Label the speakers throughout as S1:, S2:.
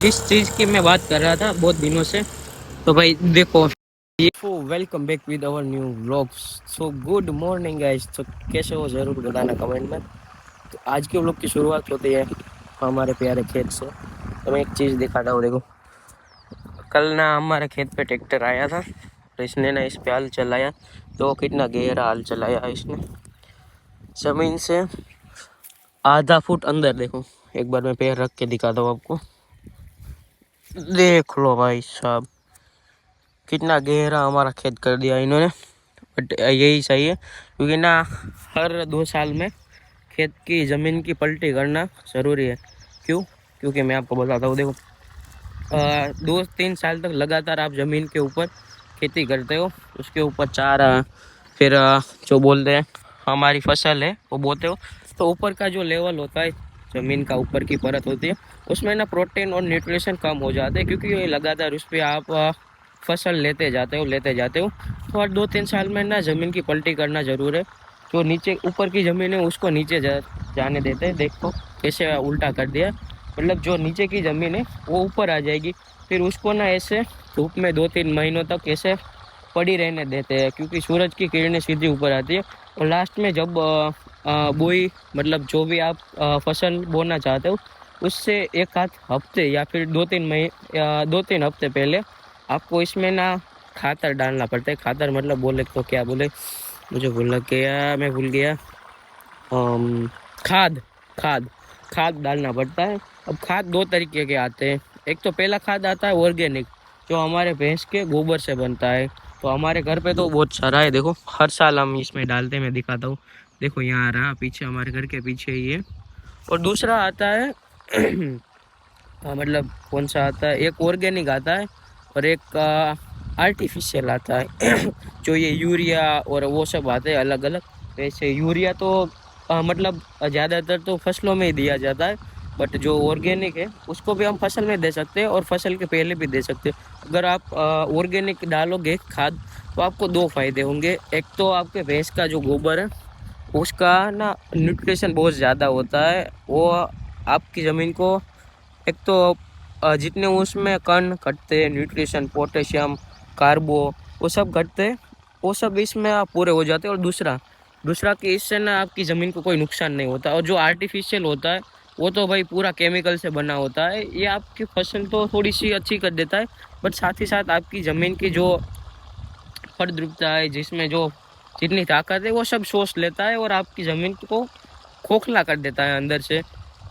S1: जिस चीज़ की मैं बात कर रहा था बहुत दिनों से, तो भाई देखो, ये welcome back with our new vlogs. So good morning guys. तो कैसे हो ज़रूर बताना कमेंट में। तो आज के व्लॉग की शुरुआत होती है हमारे प्यारे खेत से। तो मैं एक चीज़ दिखाता हूँ, देखो। कल ना हमारे खेत पे ट्रैक्टर आया था, तो इसने ना इस पे हल चलाया। तो कितना गहरा हल चलाया इसने, ज़मीन से आधा फुट अंदर। देखो, एक बार मैं पैर रख के दिखाता हूँ आपको। देख लो भाई साहब, कितना गहरा हमारा खेत कर दिया इन्होंने। बट यही सही है, क्योंकि ना हर 2 साल में खेत की ज़मीन की पलटी करना ज़रूरी है। क्यों? क्योंकि मैं आपको बताता हूँ, देखो। 2-3 साल तक लगातार आप ज़मीन के ऊपर खेती करते हो, उसके ऊपर चारा, फिर जो बोलते हैं हमारी फसल है वो बोते हो। तो ऊपर का जो लेवल होता है, ज़मीन का ऊपर की परत होती है, उसमें ना प्रोटीन और न्यूट्रिशन कम हो जाते हैं, क्योंकि ये लगातार उस पर आप फसल लेते जाते हो। तो हर 2-3 साल में ना ज़मीन की पलटी करना ज़रूर है। जो नीचे ऊपर की ज़मीन है उसको नीचे जाने देते हैं। देखो कैसे उल्टा कर दिया, मतलब जो नीचे की ज़मीन है वो ऊपर आ जाएगी। फिर उसको ना ऐसे धूप में 2-3 महीनों तक ऐसे पड़ी रहने देते हैं, क्योंकि सूरज की किरणें सीधी ऊपर आती है। और लास्ट में जब बोई, मतलब जो भी आप फसल बोना चाहते हो, उससे एक आध हफ्ते या फिर 2-3 हफ्ते पहले आपको इसमें ना खातर डालना पड़ता है। खातर मतलब बोले तो क्या बोले, मुझे भूल गया। खाद खाद खाद डालना पड़ता है। अब खाद 2 तरीके के आते हैं। एक तो पहला खाद आता है ऑर्गेनिक, जो हमारे भैंस के गोबर से बनता है। तो हमारे घर पे तो बहुत सारा है, देखो हर साल हम इसमें डालते हैं। मैं दिखाता हूँ, देखो यहाँ आ रहा पीछे, हमारे घर के पीछे ही है। और दूसरा आता है मतलब कौन सा आता है, एक ऑर्गेनिक आता है और एक आर्टिफिशियल आता है। जो ये यूरिया और वो सब आते हैं अलग अलग। वैसे यूरिया तो मतलब ज़्यादातर तो फसलों में ही दिया जाता है, बट जो ऑर्गेनिक है उसको भी हम फसल में दे सकते हैं और फसल के पहले भी दे सकते हैं। अगर आप ऑर्गेनिक डालोगे खाद, तो आपको 2 फायदे होंगे। एक तो आपके भैंस का जो गोबर है उसका ना न्यूट्रिशन बहुत ज़्यादा होता है। वो आपकी ज़मीन को, एक तो जितने उसमें कण घटते हैं, न्यूट्रिशन, पोटेशियम, कार्बो, वो सब घटते हैं, वो सब इसमें आप पूरे हो जाते हैं। और दूसरा दूसरा कि इससे ना आपकी ज़मीन को कोई नुकसान नहीं होता। और जो आर्टिफिशियल होता है वो तो भाई पूरा केमिकल से बना होता है। ये आपकी फसल तो थोड़ी सी अच्छी कर देता है, बट साथ ही साथ आपकी ज़मीन की जो फलद्रुपता है, जिसमें जो जितनी ताकत है, वो सब सोच लेता है और आपकी ज़मीन को खोखला कर देता है अंदर से।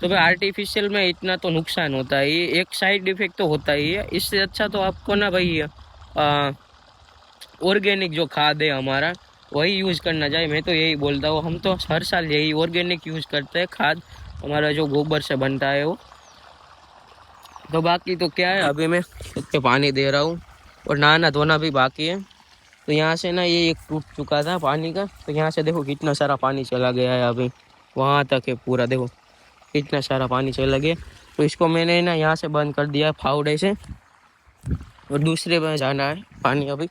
S1: तो भाई आर्टिफिशियल में इतना तो नुकसान होता है, ये एक साइड इफेक्ट तो होता ही है। इससे अच्छा तो आपको ना भाई ऑर्गेनिक जो खाद है हमारा, वही यूज़ करना चाहिए। मैं तो यही बोलता हूँ, हम तो हर साल यही ऑर्गेनिक यूज़ करते हैं खाद, हमारा जो गोबर से बनता है वो। तो बाकी तो क्या है, अभी मैं खुद पे पानी दे रहा हूँ और नहाना धोना भी बाकी है। तो यहाँ से ना ये एक टूट चुका था पानी का, तो यहाँ से देखो कितना सारा पानी चला गया है अभी, वहाँ तक है पूरा। देखो कितना सारा पानी चला गया। तो इसको मैंने ना यहाँ से बंद कर दिया फावड़े से, और दूसरे में जाना है पानी अभी।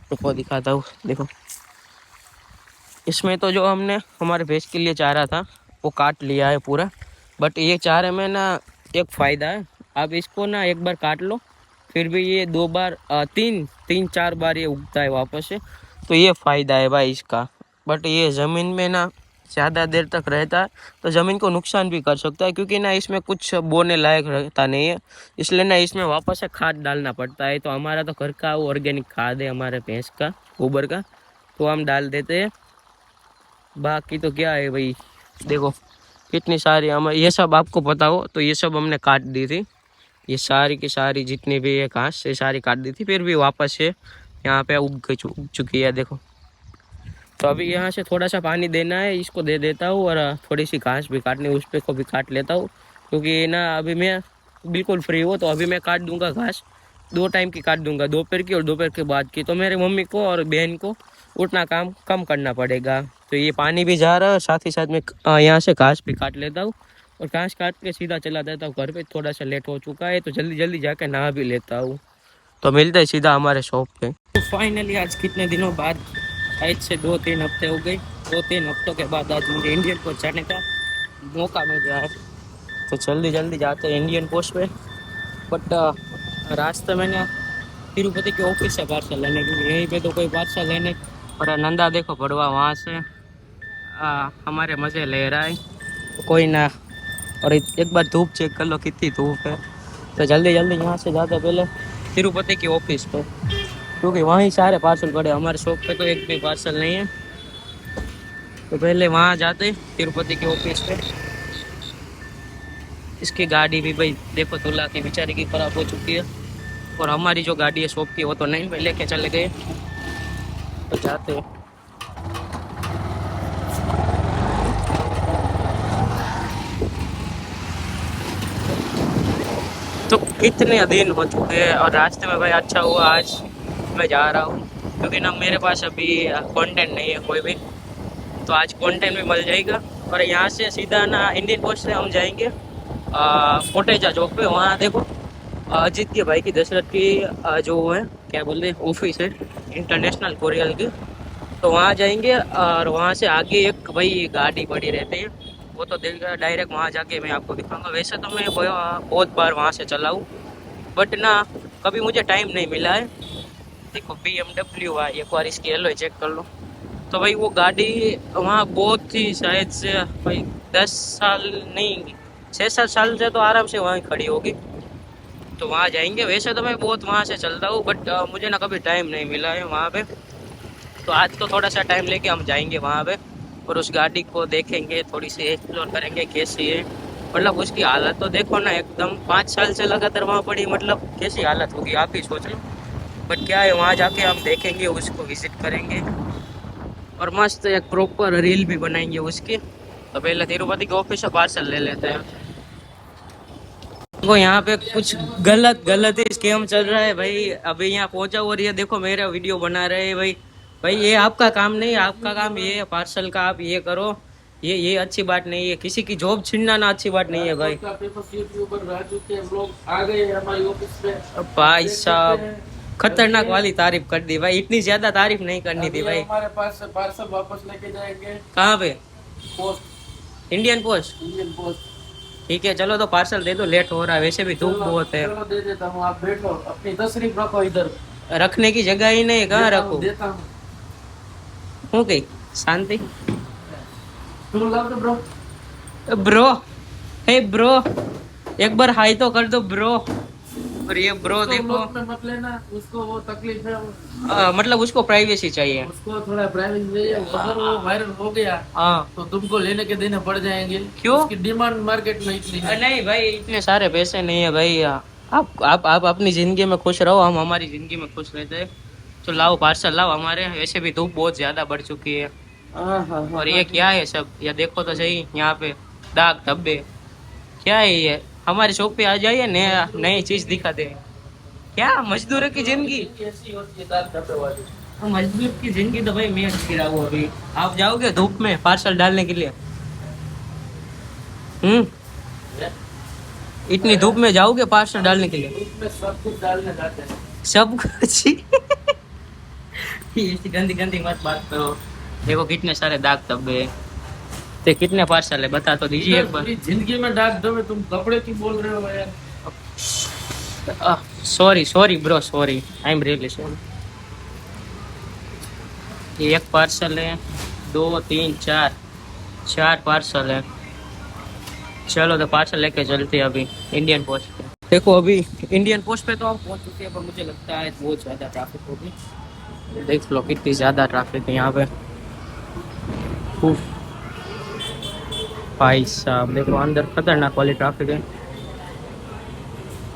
S1: तो को दिखाता हूँ, देखो इसमें तो जो हमने हमारे भैंस के लिए चारा था वो काट लिया है पूरा। बट ये चारे में ना एक फ़ायदा है, आप इसको ना एक बार काट लो, फिर भी ये 2 बार, 3-4 बार ये उगता है वापस से। तो ये फ़ायदा है भाई इसका। बट ये ज़मीन में ना ज़्यादा देर तक रहता है, तो ज़मीन को नुकसान भी कर सकता है, क्योंकि ना इसमें कुछ बोने लायक रहता नहीं है। इसलिए ना इसमें वापस से खाद डालना पड़ता है। तो हमारा तो घर का ऑर्गेनिक खाद है, हमारे भैंस का गोबर का, तो हम डाल देते हैं। बाकी तो क्या है भाई, देखो कितनी सारी, हम ये सब आपको पता हो तो ये सब हमने काट दी थी। ये सारी की सारी जितनी भी है घास, ये सारी काट दी थी, फिर भी वापस से यहाँ पे उग चुकी है, देखो। तो अभी यहाँ से थोड़ा सा पानी देना है, इसको दे देता हूँ, और थोड़ी सी घास भी काटनी है, उस पर को भी काट लेता हूँ। क्योंकि ना अभी मैं बिल्कुल फ्री हूँ, तो अभी मैं काट दूंगा घास। 2 टाइम की काट दूंगा, दोपहर की और दोपहर के बाद की। तो मेरे मम्मी को और बहन को उतना काम कम करना पड़ेगा। तो ये पानी भी जा रहा है, साथ ही साथ में यहाँ से घास भी काट लेता हूँ, और घास काट के सीधा चला जाता हूँ घर पे। थोड़ा सा लेट हो चुका है, तो जल्दी जल्दी जाके नहा भी लेता हूँ। तो मिलते हैं सीधा हमारे शॉप पे। तो फाइनली आज कितने दिनों बाद, शायद से 2-3 हफ्ते हो गए, 2-3 हफ्तों के बाद आज मुझे इंडियन पोस्ट जाने का मौका मिल रहा है। तो जल्दी जल्दी जाते हैं इंडियन पोस्ट पे, बट रास्ते में ना तिरुपति के ऑफिस से पार्सल लेने के लिए, यहीं पे तो कोई पार्सल लेने। और नंदा देखो पड़वा वहाँ से हमारे मज़े ले रहा है, कोई ना। और एक बार धूप चेक कर लो कितनी धूप है। तो जल्दी जल्दी यहाँ से जाते पहले तिरुपति की ऑफिस पे, क्योंकि वहीं सारे पार्सल पड़े, हमारे शॉप पे तो एक भी पार्सल नहीं है। तो पहले वहाँ जाते तिरुपति की ऑफिस पे। इसकी गाड़ी भी भाई देखो तुला की बेचारी की खराब हो चुकी है, और हमारी जो गाड़ी है शॉप की वो तो नहीं भाई लेके चले गए। तो जाते तो कितने दिन हो चुके हैं, और रास्ते में भाई अच्छा हुआ आज मैं जा रहा हूँ, क्योंकि ना मेरे पास अभी कंटेंट नहीं है कोई भी, तो आज कंटेंट भी मिल जाएगा। और यहाँ से सीधा ना इंडियन पोस्ट से हम जाएंगे कोटेजा चौक पे। वहाँ देखो अजीत के भाई की दशरथ की जो है क्या बोलते हैं ऑफिस है इंटरनेशनल कोरियल की, तो वहाँ जाएंगे। और वहाँ से आगे एक भाई गाड़ी पड़ी रहती है, वो तो देखा डायरेक्ट वहाँ जाके मैं आपको दिखाऊंगा। वैसे तो मैं बहुत बार वहाँ से चला हूँ, बट ना कभी मुझे टाइम नहीं मिला है। देखो BMW है, एक बार इसकी एलॉय चेक कर लो। तो भाई वो गाड़ी वहाँ बहुत ही शायद से भाई 10 साल नहीं 6-7 साल से तो आराम से वहाँ खड़ी होगी। तो वहाँ जाएंगे। वैसे तो मैं बहुत वहाँ से चलता हूँ, बट मुझे ना कभी टाइम नहीं मिला है वहाँ पे। तो आज तो थोड़ा सा टाइम लेके हम जाएंगे वहाँ पे, और उस गाड़ी को देखेंगे, थोड़ी सी एक्सप्लोर करेंगे कैसी है। मतलब उसकी हालत तो देखो ना, एकदम 5 साल से लगातार वहाँ पड़ी, मतलब कैसी हालत होगी आप ही सोच लो। बट क्या है, वहाँ जाके हम देखेंगे, उसको विजिट करेंगे, और मस्त एक प्रॉपर रील भी बनाएंगे उसकी। तो पहले तिरुपति के ऑफिस से पार्सल ले लेते हैं। देखो यहाँ पे कुछ गलत गलत ही स्कैम चल रहा है भाई। अभी यहाँ पहुंचा और ये देखो मेरा वीडियो बना रहे हैं भाई। भाई ये आपका काम नहीं, आपका काम ये है पार्सल का, आप ये करो। ये अच्छी बात नहीं है, किसी की जॉब छीनना ना अच्छी बात नहीं है भाई। भाई साहब खतरनाक वाली तारीफ कर दी भाई, इतनी ज्यादा तारीफ नहीं करनी थी भाई।
S2: हमारे पास से पार्सल वापस लेके जाएंगे।
S1: कहाँ पे?
S2: Post,
S1: Indian post.
S2: Indian post.
S1: ठीक है चलो, तो पार्सल दे दो, लेट हो रहा है, वैसे भी धूप बहुत है।
S2: चलो दे देता हूँ, आप बैठो, अपनी तशरीफ रखो इधर।
S1: रखने की जगह ही नहीं, कहाँ रखो?
S2: देता हूँ।
S1: हूँ कहीं शांति।
S2: तुम love bro.
S1: Bro, hey bro, एक बार हाई तो कर दो ब्रो। और ये ब्रो देखो
S2: में मत लेना, उसको वो तकलीफ है।
S1: मतलब उसको प्राइवेसी चाहिए,
S2: उसको थोड़ा प्राइवेसी चाहिए। अगर वो वायरल हो गया तो तुमको लेने के देने पड़ जाएंगे।
S1: क्यों?
S2: उसकी डिमांड मार्केट में इतनी है।
S1: नहीं भाई, इतने सारे पैसे नहीं है भाई। आप अपनी जिंदगी में खुश रहो, हम हमारी जिंदगी में खुश रहते हैं। तो लाओ पार्सल लाओ हमारे। वैसे भी धूप बहुत ज्यादा बढ़ चुकी है। और ये क्या है सब, ये देखो तो सही, यहाँ पे दाग धब्बे क्या है ये? हमारे शॉप पे आ जाइए, नया नई चीज दिखा दे। क्या मजदूरों की जिंदगी,
S2: ऐसी होती है दाल धब्बे वाली।
S1: मजदूर की जिंदगी तो भाई मैं गिरा हूँ अभी। आप जाओगे धूप में पार्सल डालने के लिए? इतनी धूप में जाओगे पार्सल डालने के लिए?
S2: धूप में सब कुछ डालने जाते हैं।
S1: सब कुछ ऐसी गंदी गंदी मत बात करो। देखो कितने सारे दाग धब्बे, तो कितने पार्सल है बता तो दीजिए एक बार।
S2: जिंदगी में दाग धब्बे, तुम कपड़े क्यों बोल रहे हो यार?
S1: Sorry sorry bro, sorry, I am really sorry. ये एक पार्सल है, 2 3 4 पार्सल है। चलो तो पार्सल लेके चलते हैं अभी इंडियन पोस्ट पे। देखो अभी इंडियन पोस्ट पे तो हम पहुंच चुके हैं, पर मुझे लगता है बहुत ज़्यादा ट्रैफिक होगी। देख लो कितनी ज़्यादा ट्रैफिक है यहाँ पे। भाई साहब देखो अंदर खतरनाक वाली ट्रैफिक है।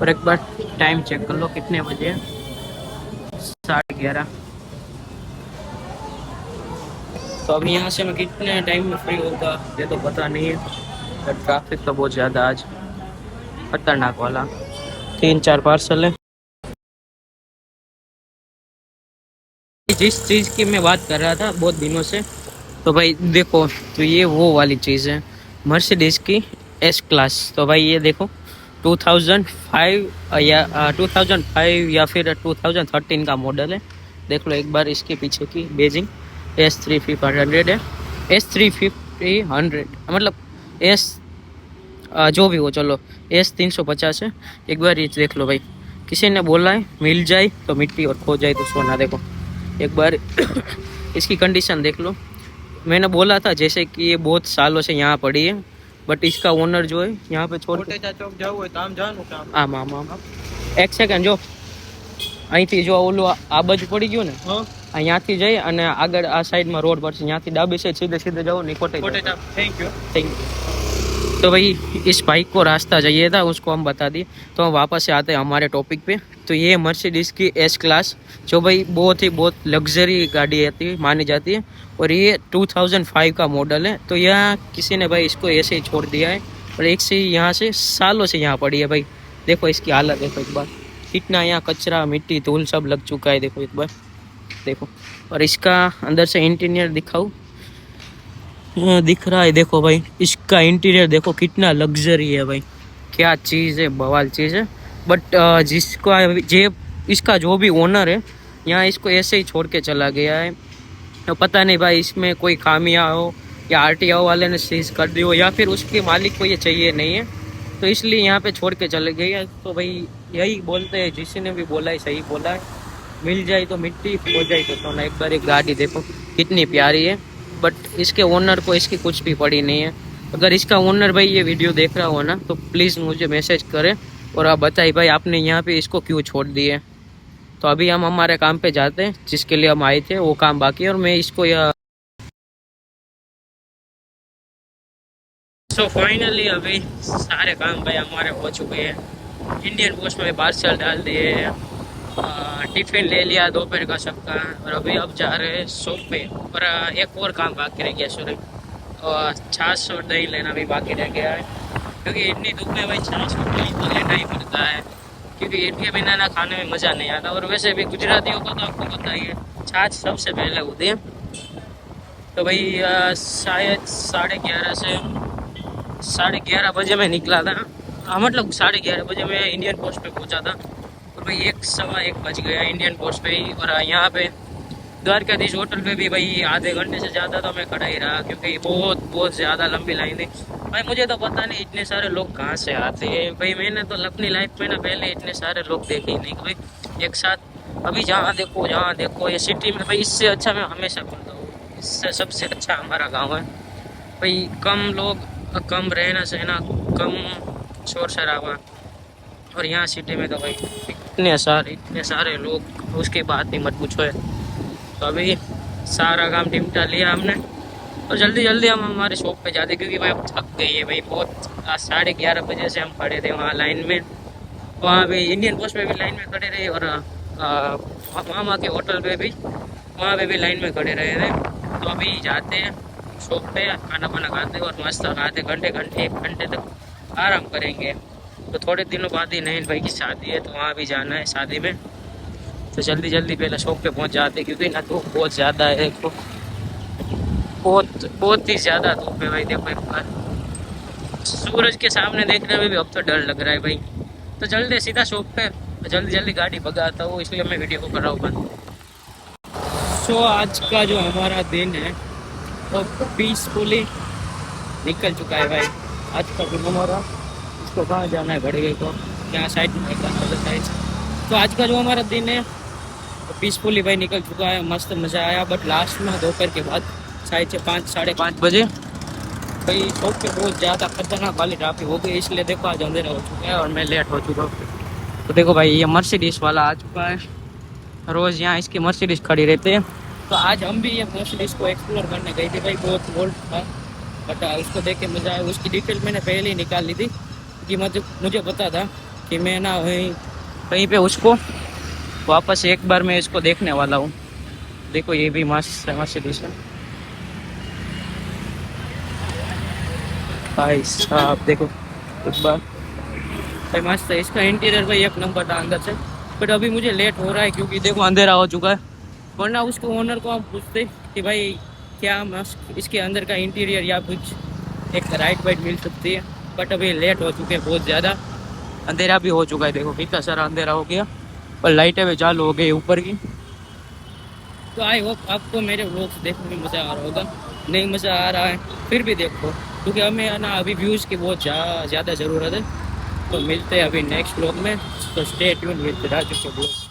S1: और एक बार टाइम चेक कर लो कितने बजे है, 11:30। तो अभी यहाँ से मैं कितने टाइम में फ्री होगा ये तो पता नहीं है। ट्रैफिक तो बहुत ज़्यादा आज, खतरनाक वाला। 3-4 पार्सल है। जिस चीज़ की मैं बात कर रहा था बहुत दिनों से, तो भाई देखो, तो ये वो वाली चीज़ है मर्सिडीज़ की S क्लास। तो भाई ये देखो 2005 या फिर 2013 का मॉडल है। देख लो एक बार इसके पीछे की बेजिंग। S350 है, S350 मतलब जो भी हो चलो, S 350 है। एक बार ये देख लो भाई, किसी ने बोला है मिल जाए तो मिट्टी और खो जाए तो सोना। देखो एक बार इसकी कंडीशन देख लो। मैंने बोला था जैसे कि ये बहुत सालों से यहाँ पड़ी है, बट इसका ओनर जो है यहाँ पे छोड़ आम आम आम एक सेकंड જો અહીંથી જો ઓલું આ બાજુ પડી ગયું ને, અહીંયાથી જઈ અને આગળ આ સાઈડમાં રોડ પડશે, ત્યાંથી ડાબી સાઈડ સીધે સીધે જાઓ નિકોટે। Thank you. तो भाई इस बाइक को रास्ता चाहिए था, उसको हम बता दिए। तो हम वापस से आते हैं हमारे टॉपिक पे। तो ये मर्सिडीज की S क्लास, जो भाई बहुत लग्जरी गाड़ी आती है, मानी जाती है। और ये 2005 का मॉडल है। तो यहाँ किसी ने भाई इसको ऐसे ही छोड़ दिया है, और एक से यहाँ से सालों से यहाँ पड़ी है भाई। देखो इसकी हालत देखो एक बार, कितना यहाँ कचरा मिट्टी धूल सब लग चुका है। देखो एक बार देखो। और इसका अंदर से इंटीरियर दिखाऊँ, दिख रहा है देखो भाई, इसका इंटीरियर देखो कितना लग्जरी है भाई, क्या चीज़ है, बवाल चीज़ है। बट जिसका जे इसका जो भी ओनर है यहाँ इसको ऐसे ही छोड़ के चला गया है। तो पता नहीं भाई इसमें कोई खामियां हो, या RTO वाले ने सीज कर दी हो, या फिर उसके मालिक को ये चाहिए नहीं है, तो इसलिए यहाँ पे छोड़ के चले गए। तो भाई यही बोलते हैं, जिसने भी बोला है सही बोला है, मिल जाए तो मिट्टी, हो जाए तो सोना। एक बार एक गाड़ी देखो कितनी प्यारी है, बट इसके ओनर को इसकी कुछ भी पड़ी नहीं है। अगर इसका ओनर भाई ये वीडियो देख रहा हो ना, तो प्लीज़ मुझे मैसेज करें और आप बताइए भाई आपने यहाँ पे इसको क्यों छोड़ दिए। तो अभी हम हमारे काम पे जाते हैं, जिसके लिए हम आए थे वो काम बाकी है। और मैं इसको यह सो फाइनली अभी सारे काम भाई हमारे हो चुके हैं। इंडियन पोस्ट में पार्सल डाल दिए, टिफिन ले लिया दोपहर का सबका, और अभी अब जा रहे हैं शॉप पे। और एक और काम बाकी रह गया, सॉरी, और छाछ और दही लेना भी बाकी रह गया है। क्योंकि इतनी धूप में भाई छाछ और दही तो लेना ही पड़ता है, क्योंकि इनके बिना ना खाने में मज़ा नहीं आता। और वैसे भी गुजरातियों को तो आपको पता ही है, छाछ सबसे पहले होती है। तो भाई शायद 11:30 बजे मैं निकला था। हाँ मतलब 11:30 बजे मैं इंडियन पोस्ट पे पहुंचा था। और भाई 1:15 बज गया इंडियन पोस्ट पे ही। और यहाँ पे द्वारकाधीश होटल पे भी भाई आधे घंटे से ज़्यादा तो मैं खड़ा ही रहा, क्योंकि बहुत ज़्यादा लंबी लाइन थी भाई। मुझे तो पता नहीं इतने सारे लोग कहाँ से आते हैं भाई। मैंने तो अपनी लाइफ में ना पहले इतने सारे लोग देखे ही नहीं भाई एक साथ। अभी जहाँ देखो ये सिटी में भाई, इससे अच्छा मैं हमेशा बोलता हूँ, इससे सबसे अच्छा हमारा गाँव है भाई। कम लोग, कम रहना सहना, कम शोर शराबा। और यहाँ सिटी में तो भाई इतने सारे लोग, उसके बाद ही मत पूछो है। तो अभी सारा काम निपटा लिया हमने, और जल्दी हम हमारे शॉप पे जाते, क्योंकि भाई अब थक गई है भाई बहुत। 11:30 बजे से हम खड़े थे वहाँ लाइन में, वहाँ भी इंडियन पोस्ट पे भी लाइन में खड़े रहे, और मामा के होटल पे भी, वहाँ पे भी लाइन में खड़े रहे थे। तो अभी जाते हैं शॉप पे, खाना वाना खाते और मस्त खाते, एक घंटे तक आराम करेंगे। तो थोड़े दिनों बाद ही नयन भाई की शादी है, तो वहाँ भी जाना है शादी में। तो जल्दी पहले शॉप पे पहुँच जाते, क्योंकि ना धूप बहुत ज़्यादा है। देखो बहुत ही ज़्यादा धूप है भाई। देखो एक बार सूरज के सामने देखने में भी अब तो डर लग रहा है भाई। तो जल्दी सीधा शॉप पे, जल्दी गाड़ी भगाता हूँ, इसलिए मैं वीडियो को कर रहा हूँ बंद। सो आज का जो हमारा दिन है वो पीसफुली निकल चुका है भाई। आज का दिन हमारा, इसको कहाँ जाना है घड़ी को, यहाँ साइड में साइड। तो आज का जो हमारा दिन है वो पीसफुली भाई निकल चुका है, मस्त मज़ा आया। बट लास्ट में दोपहर के बाद शायद से 5-5:30 बजे भाई शॉप पे बहुत ज़्यादा खतरनाक वाली ट्रैफिक हो गई, इसलिए देखो आज अंधेरा हो चुका है और मैं लेट हो चुका हूँ। तो देखो भाई ये मर्सिडीज़ वाला आ चुका है, रोज़ यहाँ इसकी मर्सिडीज़ खड़ी रहती है। तो आज हम भी ये मर्सिडीज़ को एक्सप्लोर करने गए थे भाई, बहुत बोल्ड था, बट उसको देख के मज़ा आया। उसकी डिटेल मैंने पहले ही निकाल ली थी, कि मुझे पता था कि मैं ना कहीं पे उसको वापस एक बार मैं इसको देखने वाला हूँ। देखो ये भी मस्त मर्सिडीज़ है भाई साहब, देखो एक बार भाई मस्त है। इसका इंटीरियर भाई एक नंबर था अंदर से। बट अभी मुझे लेट हो रहा है, क्योंकि देखो अंधेरा हो चुका है। वरना उसको ओनर को हम पूछते कि भाई क्या मस्त इसके अंदर का इंटीरियर या कुछ एक राइट वाइट मिल सकती है। बट अभी लेट हो चुके हैं बहुत ज़्यादा, अंधेरा भी हो चुका है। देखो कितना सारा अंधेरा हो गया, और लाइटें भी चालू हो गई ऊपर की। तो आई होप आपको मेरे व्लॉग्स देखने में मज़ा आ रहा होगा। नहीं मज़ा आ रहा है फिर भी देखो, क्योंकि हमें है ना अभी व्यूज़ की बहुत ज़्यादा ज़रूरत है। तो मिलते हैं अभी नेक्स्ट ब्लॉग में। तो स्टे ट्यून विद राजू के ब्लॉग।